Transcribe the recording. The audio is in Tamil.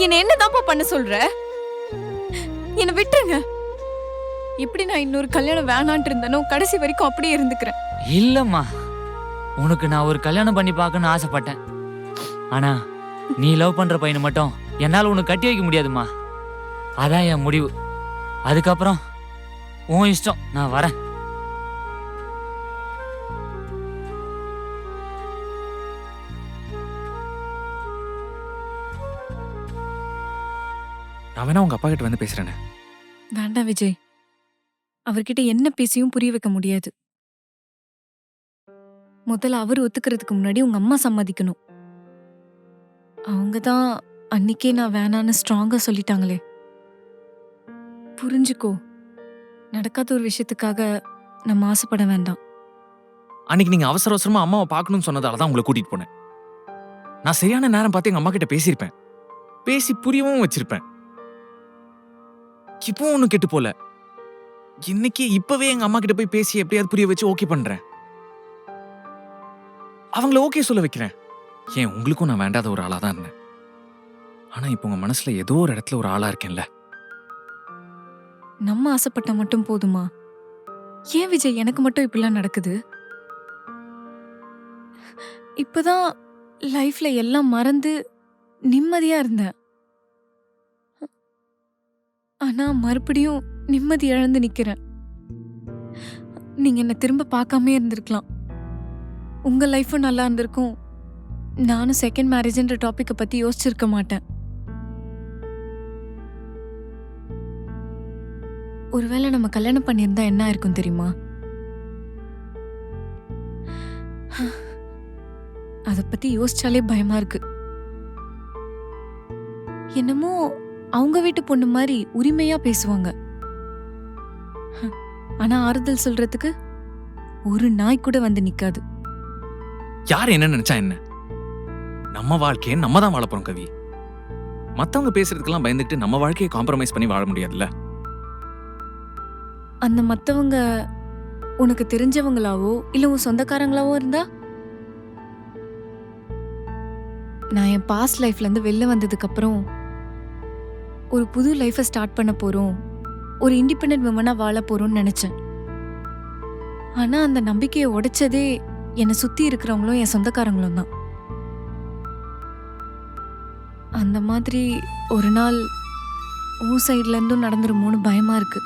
என்ன என்னதான்ப்பா பண்ண சொல்ற? என்ன விட்டுருங்க. எப்படி நான் இன்னொரு கல்யாணம் வேணான்ட்டு இருந்தனோ கடைசி வரைக்கும் அப்படியே இருந்துக்கிறேன். இல்லம்மா, உனக்கு நான் ஒரு கல்யாணம் பண்ணி பார்க்கணும்னு ஆசைப்பட்டேன். ஆனா நீ லவ் பண்ற பையனை மட்டும் என்னால உனக்கு கட்டி வைக்க முடியாதும்மா. அதான் என் முடிவு. அதுக்கப்புறம் உன் இஷ்டம், நான் வரேன். நான் வேணா உங்க அப்பா கிட்ட வந்து பேசுறேனே. வேண்டாம் விஜய். அவர்கிட்ட என்ன பேசியும் புரிய வைக்க முடியாது. முதல்ல அவர் ஒத்துக்கிறதுக்கு முன்னாடி உங்க அம்மா சம்மதிக்கணும். அவங்க தான் அன்னிக்கே நான் வேணான்னு ஸ்ட்ராங்கா சொல்லிட்டாங்களே. புரிஞ்சுக்கோ. நடக்காத ஒரு விஷயத்துக்காக நம்ம ஆசைப்பட வேண்டாம். அன்னைக்கு நீங்க அவசர அவசரமா அம்மாவை பார்க்கணும்னு சொன்னதால தான் உங்களை கூட்டிட்டு போனேன். நான் சரியான நேரம் பார்த்து எங்க அம்மா கிட்ட பேசியிருப்பேன். பேசி புரியவும் வச்சிருப்பேன். இப்பவும் ஒன்னும் கெட்டு போல. இன்னைக்கு இப்பவே எங்க அம்மா கிட்ட போய் பேசி எப்படியாவது புரிய வச்சு ஓகே பண்றேன். அவங்கள ஓகே சொல்ல வைக்கிறேன். ஏன் உங்களுக்கும் நான் வேண்டாத ஒரு ஆளா தான் இருந்தேன். ஆனா இப்போ உங்க மனசுல ஏதோ ஒரு இடத்துல ஒரு ஆளா இருக்கேன்ல. நம்ம ஆசைப்பட்டா மட்டும் போதுமா? ஏன் விஜய் எனக்கு மட்டும் இப்படிலாம் நடக்குது? இப்பதான் லைஃப்ல எல்லாம் மறந்து நிம்மதியா இருந்தேன். ஆனா மறுபடியும் நிம்மதி இழந்து நிக்கிறேன். நீங்க என்ன திரும்ப பார்க்காமயே இருந்திருக்கலாம். உங்க லைஃபும் நல்லா இருந்திருக்கும். நானும் செகண்ட் மேரேஜ்ன்ற டாபிக்கை பத்தி யோசிச்சிருக்க மாட்டேன். ஒருவேளை நம்ம கல்யாணம் பண்ணியிருந்தா என்ன ஆயிருக்கும் தெரியுமா? அத பத்தி யோசிச்சாலே பயமா இருக்கு. என்னமோ அவங்க வீட்டு பொண்ணு மாதிரி உரிமையா பேசுவாங்க. ஆனா ஆறுதல் சொல்றதுக்கு ஒரு நாய் கூட வந்து நிக்காது. யார் என்ன நினைச்சா என்ன? நம்ம வாழ்க்கையை நம்ம தான் வாழ போறோம் கவி. மத்தவங்க பேசுறதுக்கெல்லாம் பயந்துட்டு நம்ம வாழ்க்கையை காம்ப்ரமைஸ் பண்ணி வாழ முடியாதுல்ல. அந்த மத்தவங்க உனக்கு தெரிஞ்சவங்களாவோ இல்ல உன் சொந்தக்காரங்களாவோ இருந்தா? நான் என் பாஸ்ட் லைஃப்ல இருந்து வெளில வந்ததுக்கு அப்புறம் ஒரு புது லைஃபை ஸ்டார்ட் பண்ண போறோம், ஒரு இண்டிபெண்டன்ட் விமனா வாழ போறோம்னு நினைச்சேன். ஆனா அந்த நம்பிக்கையை உடைச்சதே என்னை சுத்தி இருக்கிறவங்களும் என் சொந்தக்காரங்களும் தான். அந்த மாதிரி ஒரு நாள் உன் சைட்ல இருந்தும் நடந்துருமோன்னு பயமா இருக்கு.